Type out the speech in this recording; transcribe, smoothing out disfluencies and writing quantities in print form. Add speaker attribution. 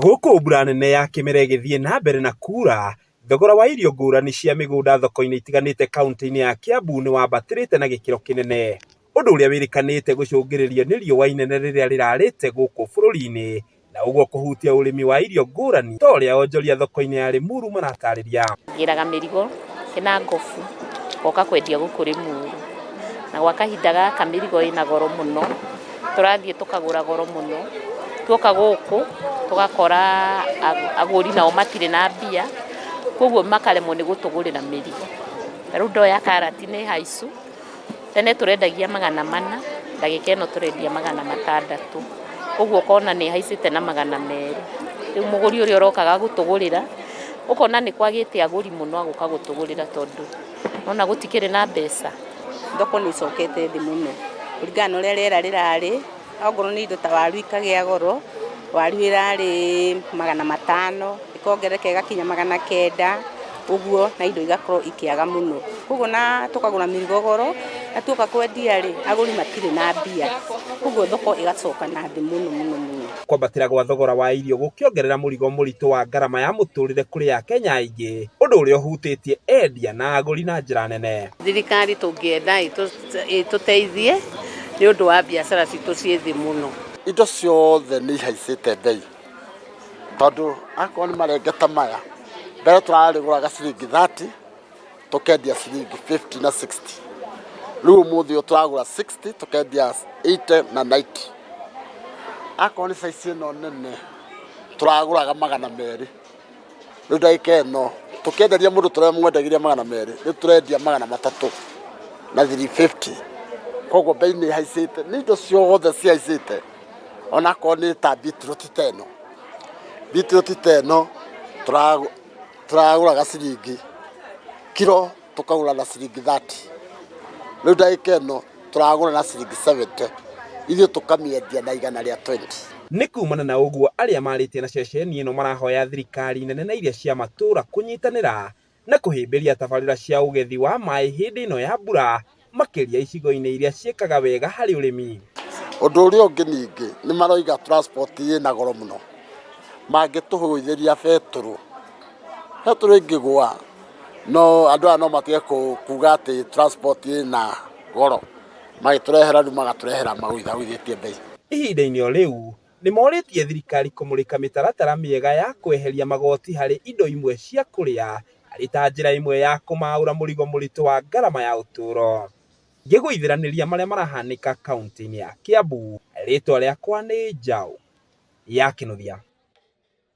Speaker 1: Gũkũ mbura nene ya kĩmera ĩgĩthiĩ na mbere na kuura, thogora wa irio ngũrani cia mĩgũnda thoko-inĩ itiganĩte kaunti-inĩ ya Kiambu nĩ wambatĩrĩte na gĩkĩro kĩnene, ũndũ ũrĩa wĩrĩkanĩte gũcũngĩrĩrio nĩ riũa inene rĩrĩa rĩrarĩte gũkũ bũrũri-inĩ, na ũguo kũhutia ũrĩmi wa irio ngũrani ta ũrĩa onjoria thoko-inĩ ya Limuru maratarĩria.
Speaker 2: Ngĩraga mĩrigo ĩna ngobu, ngoka kwendia gũkũ Limuru, na gwa kahinda gaka mĩrigo ĩna goro mũno, tũrathiĩ tũkagũra goro mũno, tuoka gũkũ tũgakora agũri nao matirĩ na mbia, koguo makaremwo nĩ gũtũgũrĩra mĩrigo. Rĩu ndoya karati nĩ haicu, tene tũrendagia 400, ndagĩka ĩno tũrendia 600, koguo ũkona nĩ haicĩte na 200. Rĩu mũgũri ũrĩa ũrokaga gũtũgũrĩra, ũkona nĩ kwagĩte agũri mũno agũka gũtũgũrĩra tondũ ona gũtikĩrĩ na mbeca.
Speaker 3: Thoko nĩ icokete thĩ mũno, kũringana na ũrĩa rĩera rĩrarĩ, ongorwo nĩ indo ta waru ikagĩa goro, waru ĩrarĩ 500, ĩkongereka ĩgakinya 900, ũguo na indo igakorwo ikĩaga mũno. Koguo na tũkagũra mĩrigo goro, na tuoka kwendia agũri matirĩ na mbia, koguo thoko ĩgacoka na thĩ mũno mũno mũno.
Speaker 1: Kwambatĩra gwa thogora wa irio gũkĩongerera mũrigo mũritũ wa ngarama ya mũtũrĩre kũrĩ Akenya aingĩ, ũndũ ũrĩa ũhutĩtie endia na agũri na njĩra nene.
Speaker 4: Thirikari tũngĩenda ĩtũteithie nĩ ũndũ wa biacara citũ ciĩ thĩ mũno.
Speaker 5: Indo ciothe nĩ ihaicĩte bei, tondũ akorwo nĩ marenge ta maya, mbere tũrarĩgũraga ciringi 30, tũkendia ciringi 50 na 60. Rĩu ũmũthĩ ũyũ tũragũra 60, tũkendia 80 na 90. Akorwo nĩ size ĩno nene, tũragũraga 200. Rĩu ndagĩka ĩno, tũkĩenderia mũndũ tũremwendagiria 200, rĩu tũrendia 300 na 350. Koguo bei nĩ ihaicĩte, nĩ indo ciothe cihaicĩte. Ona akorwo nĩ ta beetroot ta ĩno, tũragũraga ciringi kiro, tũkagũra na ciringi 30. Rĩu ndagĩka ĩno tũragũra na ciringi 70, ithuĩ tũkamĩendia na 120.
Speaker 1: Nĩ kumana na ũguo arĩa marĩtie na ceceni ĩno marahoya thirikari nene na iria cia matũra kũnyitanĩra na kũhĩmbĩria tabarĩra cia ũgethi wa maĩ hĩndĩ ĩno ya mbura, makĩria icigo-inĩ iria ciĩkaga wega harĩ ũrĩmi.
Speaker 5: Ũndũ ũrĩa ũngĩ ningĩ nĩ maroiga transport ĩna goro mũno, mangĩtũhũthĩria betũrũ ĩngĩgũa, no andũ aya no matige kuga atĩ transport ĩna goro, magĩtũrehera rĩu magatũrehera magũithagũithĩtie bei.
Speaker 1: Ihinda-inĩ o rĩu nĩ morĩtie thirikari kũmũrĩka mĩtaratara mĩega ya kweheria magoti harĩ indo imwe cia kũrĩa, arĩ ta njĩra ĩmwe ya kũmaũra mũrigo mũritũ wa ngarama ya ũtũũro. Ngĩgũithĩranĩria marĩa marahanĩka kaunti-inĩ ya Kiambu, rĩtwa rĩakwa nĩ Njaũ ya Kĩnuthia.